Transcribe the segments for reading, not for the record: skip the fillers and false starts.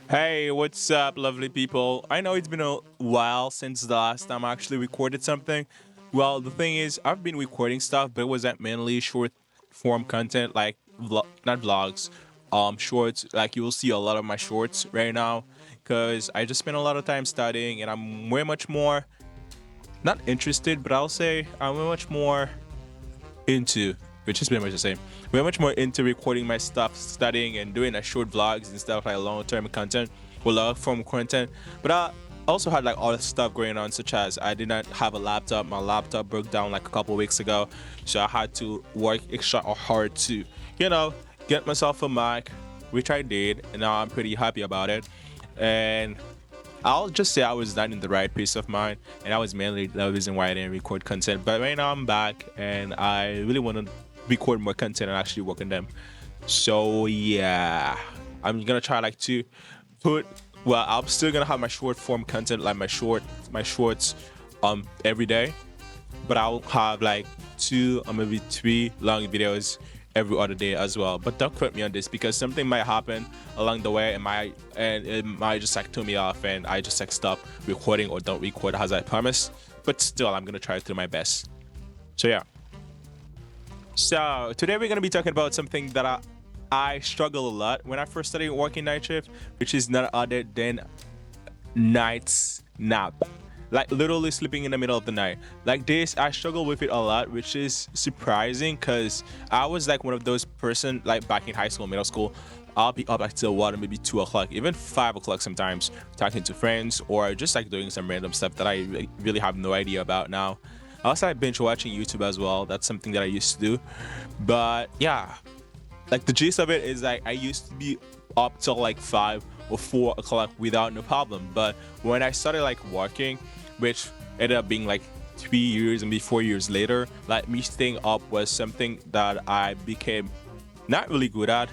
Hey, what's up, lovely people? I know it's been a while since the last time I actually recorded something. Well, the thing is, I've been recording stuff, but it was that mainly short form content, like not vlogs, shorts. Like you will see a lot of my shorts right now, because I just spent a lot of time studying, and I'm way much more not interested, but I'll say I'm way much more into, which is pretty much the same. We're much more into recording my stuff, studying, and doing short vlogs and stuff like long-term content or long-form content. But I also had like other stuff going on, such as I did not have a laptop. My laptop broke down like a couple weeks ago, so I had to work extra hard to, you know, get myself a Mac, which I did, and now I'm pretty happy about it. And I'll just say I was not in the right peace of mind, and that was mainly the reason why I didn't record content. But right now I'm back, and I really want to record more content and actually work on them. So yeah, I'm gonna try like to put. Well, I'm still gonna have my short form content, like my shorts, every day, but I'll have like two or maybe three long videos every other day as well. But don't quote me on this because something might happen along the way and it might just like turn me off and I just like stop recording or don't record as I promised. But still I'm gonna try to do my best. So yeah. So today we're gonna be talking about something that I struggle a lot when I first started working night shift, which is none other than night's nap, like literally sleeping in the middle of the night like this. I struggle with it a lot, which is surprising because I was like one of those person like back in high school, middle school. I'll be up until what, maybe 2 o'clock, even 5 o'clock sometimes, talking to friends or just like doing some random stuff that I really have no idea about now. Also, I binge watching YouTube as well. That's something that I used to do. But yeah, like the gist of it is like I used to be up till like 5 or 4 o'clock without no problem. But when I started like working, which ended up being like 3 years and maybe 4 years later, like me staying up was something that I became not really good at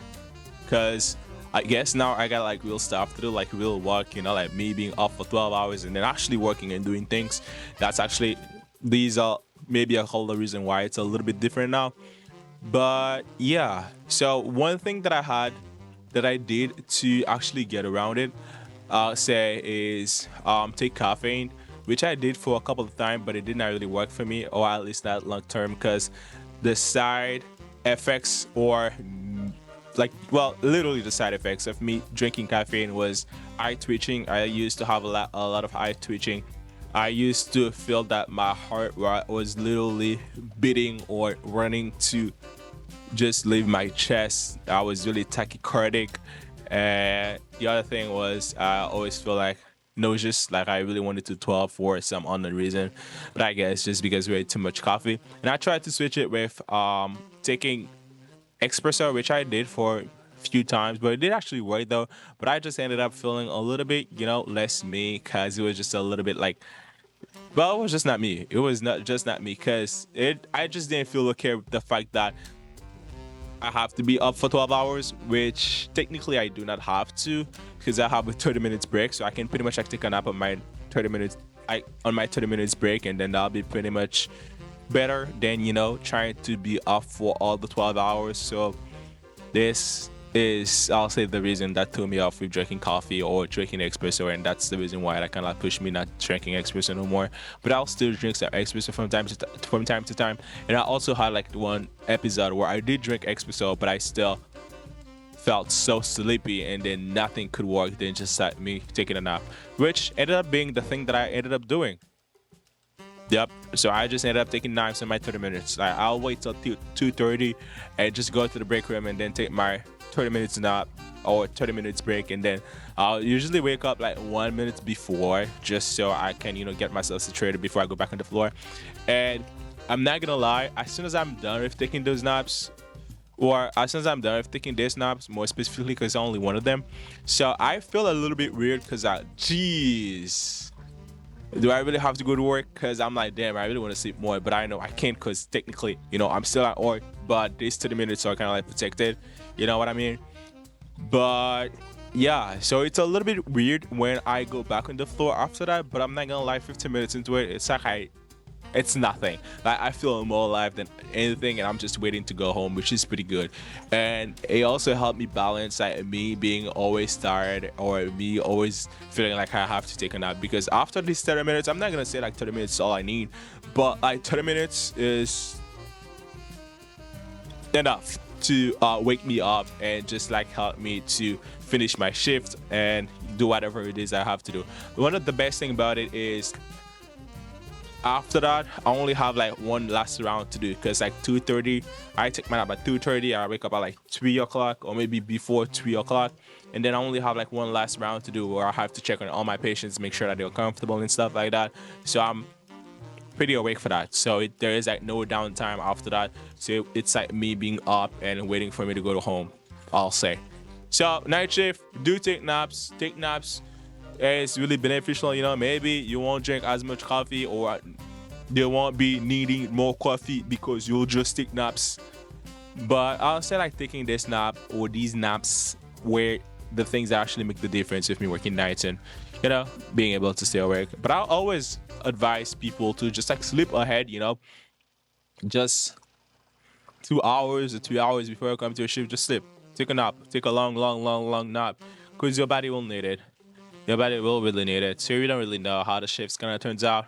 because I guess now I got like real stuff to do, like real work, like me being up for 12 hours and then actually working and doing things. That's actually, these are maybe a whole other reason why it's a little bit different now. But yeah, so one thing that I had that I did to actually get around it, say, is take caffeine, which I did for a couple of times, but it did not really work for me, or at least not long term, because the side effects, or like, well, literally the side effects of me drinking caffeine was eye twitching. I used to have a lot of eye twitching. I used to feel that my heart was literally beating or running to just leave my chest. I was really tachycardic. And the other thing was I always feel like nauseous, like I really wanted to 12 for some unknown reason. But I guess just because we ate too much coffee. And I tried to switch it with taking espresso, which I did for a few times, but it did actually work though. But I just ended up feeling a little bit, less me, because it was just a little bit like, well, it was just not me. It was not just not me because I just didn't feel okay with the fact that I have to be up for 12 hours, which technically I do not have to because I have a 30 minutes break. So I can pretty much like take a nap on my 30 minutes, on my 30 minutes break, and then that'll be pretty much better than, trying to be up for all the 12 hours. So this is, I'll say, the reason that threw me off with drinking coffee or drinking espresso, and that's the reason why that kind of pushed me not drinking espresso no more. But I'll still drink some espresso from time to time. And I also had like one episode where I did drink espresso, but I still felt so sleepy, and then nothing could work than just me taking a nap, which ended up being the thing that I ended up doing. Yep. So I just ended up taking naps in my 30 minutes. I'll wait till 2:30 and just go to the break room and then take my 30 minutes nap or 30 minutes break, and then I'll usually wake up like 1 minute before just so I can get myself situated before I go back on the floor. And I'm not gonna lie, as soon as I'm done with taking those naps, or as soon as I'm done with taking these naps, more specifically because only one of them, so I feel a little bit weird because jeez, do I really have to go to work? Because I'm like, damn, I really want to sleep more, but I know I can't because technically, I'm still at work, but these 30 minutes are kind of like protected. You know what I mean? But yeah, so it's a little bit weird when I go back on the floor after that, but I'm not gonna lie, 15 minutes into it, it's like It's nothing. Like I feel more alive than anything, and I'm just waiting to go home, which is pretty good. And it also helped me balance like me being always tired or me always feeling like I have to take a nap. Because after these 30 minutes, I'm not gonna say like 30 minutes is all I need, but like 30 minutes is enough to wake me up and just like help me to finish my shift and do whatever it is I have to do. One of the best thing about it is after that I only have like one last round to do, because like 2:30 I take my nap at 2:30, I wake up at like 3 o'clock or maybe before 3 o'clock, and then I only have like one last round to do where I have to check on all my patients, make sure that they're comfortable and stuff like that. So I'm pretty awake for that. So there is like no downtime after that. So it's like me being up and waiting for me to go to home, I'll say. So night shift, do take naps. Take naps. It's really beneficial. You know, maybe you won't drink as much coffee, or they won't be needing more coffee because you'll just take naps. But I'll say like taking this nap or these naps where the things that actually make the difference with me working nights and, you know, being able to stay awake. But I'll always advise people to just like sleep ahead, you know, just 2 hours or 3 hours before you come to your shift. Just sleep, take a nap, take a long nap, because your body will need it. Your body will really need it. So you don't really know how the shift's gonna turns out.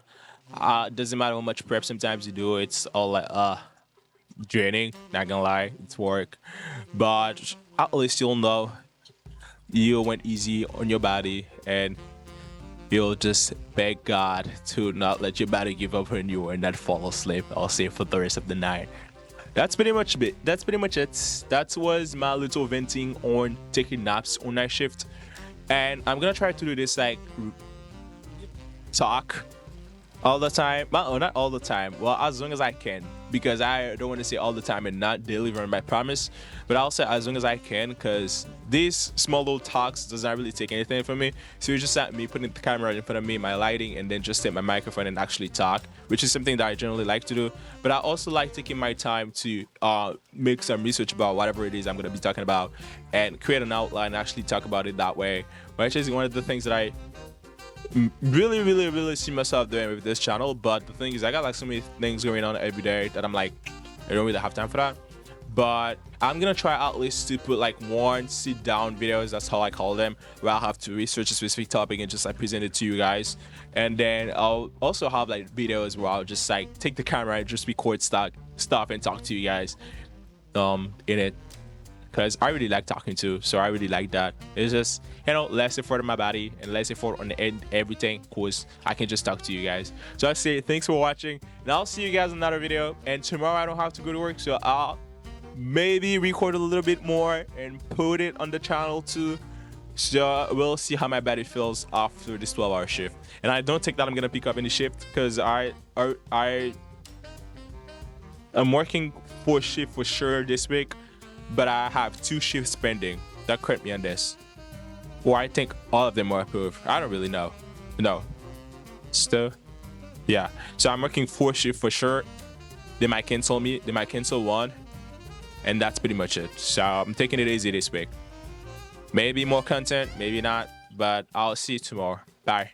Doesn't matter how much prep sometimes you do, it's all like draining, not gonna lie, it's work. But at least you'll know you went easy on your body, and you'll just beg God to not let your body give up on you and not fall asleep, I'll say, for the rest of the night. That's pretty much it. That was my little venting on taking naps on night shift. And I'm gonna try to do this like talk all the time. Well, not all the time. Well, as long as I can, because I don't want to say all the time and not deliver my promise. But I'll say as long as I can, because these small little talks does not really take anything from me. So it's just like me putting the camera in front of me, my lighting, and then just take my microphone and actually talk, which is something that I generally like to do. But I also like taking my time to make some research about whatever it is I'm going to be talking about and create an outline and actually talk about it that way, which is one of the things that I really see myself doing with this channel. But the thing is, I got like so many things going on every day that I'm like, I don't really have time for that. But I'm gonna try at least to put like one sit down videos, that's how I call them, where I'll have to research a specific topic and just like present it to you guys. And then I'll also have like videos where I'll just like take the camera and just record stuff and talk to you guys in it, because I really like talking too. So I really like that. It's just, you know, less effort on my body and less effort on everything, because I can just talk to you guys. So I say thanks for watching, and I'll see you guys in another video. And tomorrow I don't have to go to work, so I'll maybe record a little bit more and put it on the channel too. So we'll see how my body feels after this 12-hour shift. And I don't think that I'm gonna pick up any shift, because I am working 4 shift for sure this week, but I have 2 shifts pending. That credit me on this, or I think all of them are approved. I don't really know. No, still, yeah. So I'm working 4 shifts for sure. They might cancel me. They might cancel one, and that's pretty much it. So I'm taking it easy this week. Maybe more content, maybe not, but I'll see you tomorrow. Bye.